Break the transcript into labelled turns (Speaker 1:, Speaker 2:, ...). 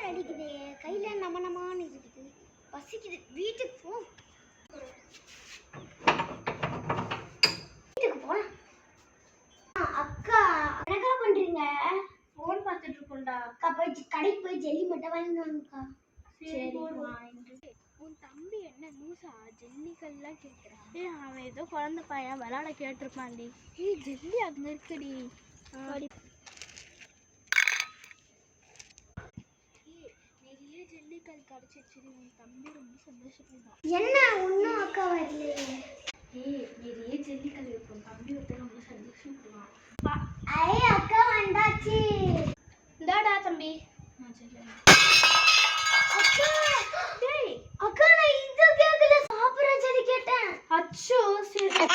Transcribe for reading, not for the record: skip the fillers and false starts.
Speaker 1: அடிக்குது, கையில நமனமான்னு இருக்குது, பசிக்குது, வீட்டுக்கு போ. வீட்டுக்கு போலாம். அக்கா என்னக்கா பண்றீங்க?
Speaker 2: போன் பார்த்துட்டு இருக்கோம்டா.
Speaker 1: அக்கா போய் கடைக்கு போய் ஜெல்லி மட்டும் வாங்கிட்டு வாங்கக்கா.
Speaker 2: சரி உன் தம்பி என்ன லூசா ஜெல்லிக்கல்லாம் கேட்குறான்? அவன் ஏதோ குழந்தை பையன் விளையாட கேட்டிருப்பான்டி. ஜெல்லி அங்க இருக்குடி. நிறைய ஜெல்லிக்கல் கிடைச்சிச்சு. உன் தம்பி ரொம்ப சந்தோஷப்படுறான்.
Speaker 1: என்ன ஒன்னும் அக்கா வரலையே.
Speaker 2: நிறைய ஜெல்லிக்கல் இருக்கும். தம்பி வந்து ரொம்ப சந்தோஷப்படுவான்.
Speaker 1: அக்கா வந்தாச்சு.
Speaker 2: இந்தாடா தம்பி.
Speaker 1: அக்கா நான் இது கேக்கல, சாப்பிடுற ஜெல்லி கேட்டேன்.
Speaker 2: அச்சோ சரி.